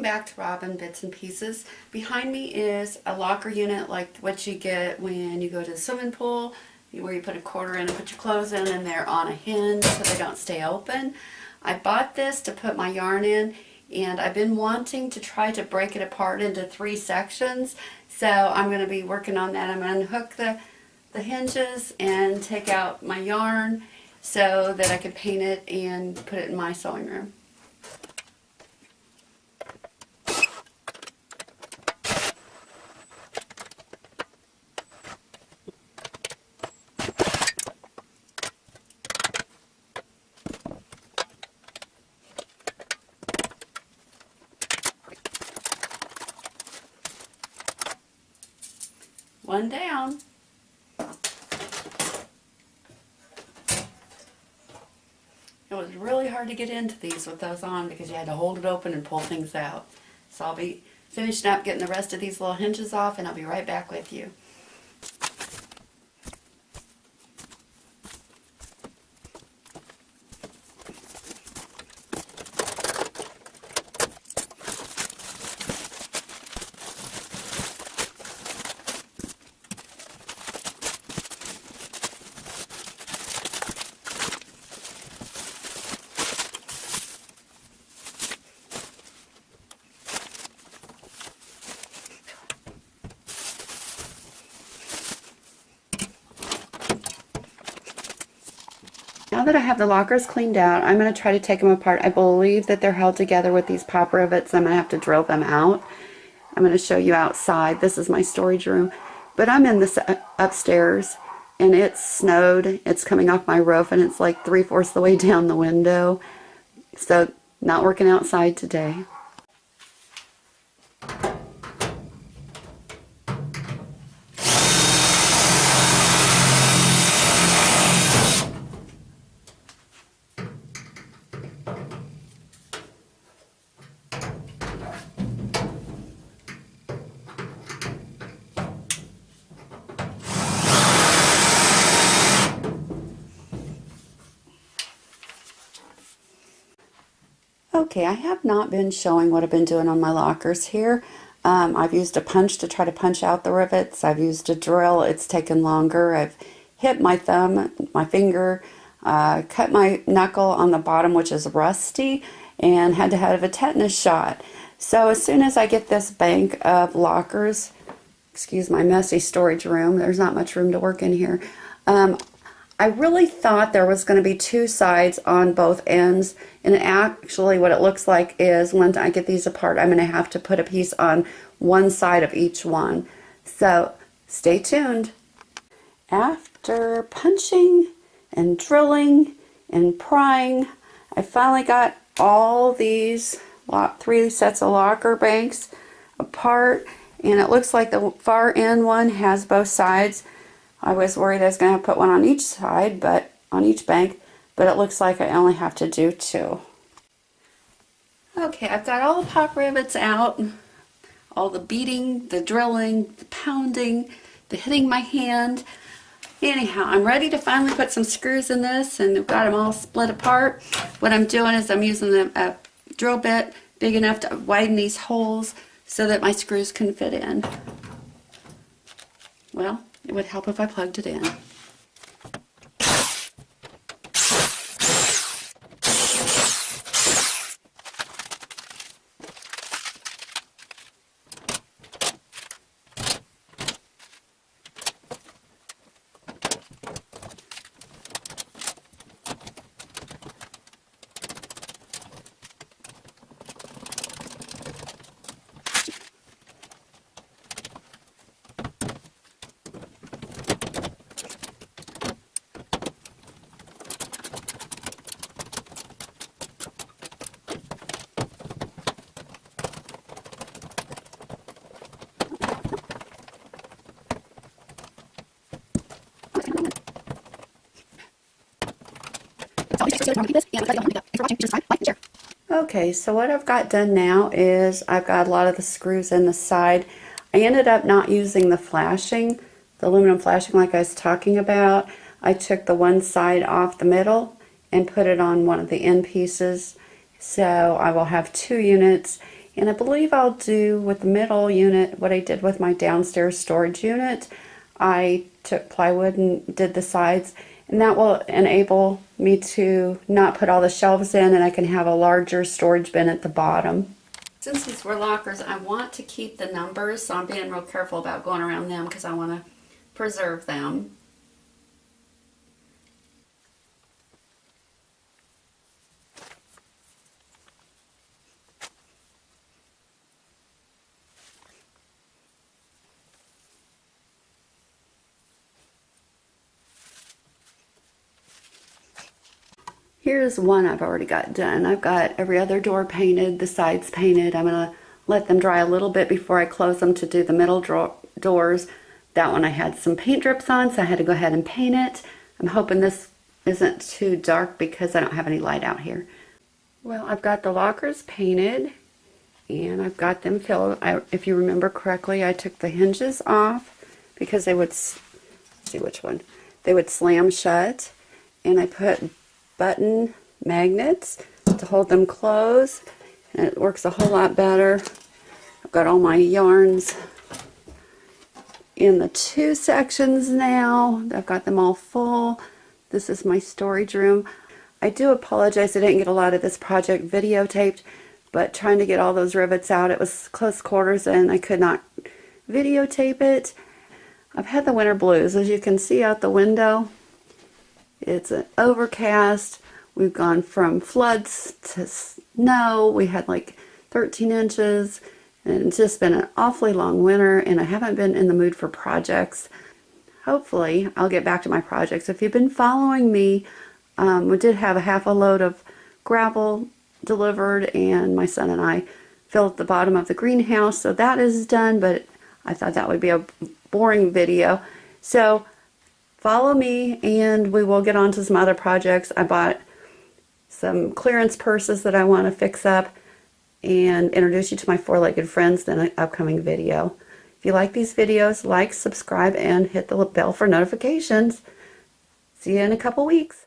back to Robin Bits and Pieces. Behind me is a locker unit like what you get when you go to the swimming pool, where you put a quarter in and put your clothes in, and they're on a hinge so they don't stay open. I bought this to put my yarn in, and I've been wanting to try to break it apart into 3 sections, so I'm going to be working on that. I'm going to unhook the hinges and take out my yarn so that I can paint it and put it in my sewing room. One down. It was really hard to get into these with those on because you had to hold it open and pull things out. So I'll be finishing up getting the rest of these little hinges off, and I'll be right back with you. Now that I have the lockers cleaned out, I'm going to try to take them apart. I believe that they're held together with these pop rivets. I'm going to have to drill them out. I'm going to show you outside. This is my storage room. But I'm in this upstairs, and it's snowed. It's coming off my roof, and it's like 3/4 the way down the window. So not working outside today. Okay, I have not been showing what I've been doing on my lockers here. I've used a punch to try to punch out the rivets. I've used a drill. It's taken longer. I've hit my thumb, my finger, cut my knuckle on the bottom, which is rusty, and had to have a tetanus shot. So as soon as I get this bank of lockers, excuse my messy storage room, there's not much room to work in here. I really thought there was going to be 2 sides on both ends, and actually what it looks like is when I get these apart, I'm going to have to put a piece on one side of each one. So stay tuned. After punching and drilling and prying, I finally got all these 3 sets of locker banks apart, and it looks like the far end one has both sides. I was worried I was going to have to put one on each side, but on each bank, but it looks like I only have to do 2. Okay, I've got all the pop rivets out, all the beating, the drilling, the pounding, the hitting my hand. Anyhow, I'm ready to finally put some screws in this, and I've got them all split apart. What I'm doing is I'm using a drill bit big enough to widen these holes so that my screws can fit in. Well, it would help if I plugged it in. Okay, so what I've got done now is I've got a lot of the screws in the side. I ended up not using the flashing, the aluminum flashing like I was talking about. I took the one side off the middle and put it on one of the end pieces. So I will have 2 units, And I believe I'll do with the middle unit what I did with my downstairs storage unit. I took plywood and did the sides, and that will enable me to not put all the shelves in, and I can have a larger storage bin at the bottom. Since these were lockers, I want to keep the numbers, so I'm being real careful about going around them because I want to preserve them. Here's one I've already got done. I've got every other door painted, the sides painted. I'm going to let them dry a little bit before I close them to do the middle doors. That one I had some paint drips on, so I had to go ahead and paint it. I'm hoping this isn't too dark because I don't have any light out here. Well, I've got the lockers painted and I've got them filled. If you remember correctly, I took the hinges off because they would, see which one, they would slam shut, and I put button magnets to hold them closed, and it works a whole lot better. I've got all my yarns in the 2 sections now. I've got them all full. This is my storage room. I do apologize I didn't get a lot of this project videotaped, but trying to get all those rivets out, it was close quarters and I could not videotape it. I've had the winter blues. As you can see out the window, it's an overcast. We've gone from floods to snow. We had like 13 inches, and it's just been an awfully long winter, and I haven't been in the mood for projects. Hopefully, I'll get back to my projects. If you've been following me, we did have a half a load of gravel delivered, and my son and I filled the bottom of the greenhouse, so that is done, but I thought that would be a boring video. So follow me and we will get on to some other projects. I bought some clearance purses that I want to fix up and introduce you to my four-legged friends in an upcoming video. If you like these videos, like, subscribe, and hit the bell for notifications. See you in a couple weeks.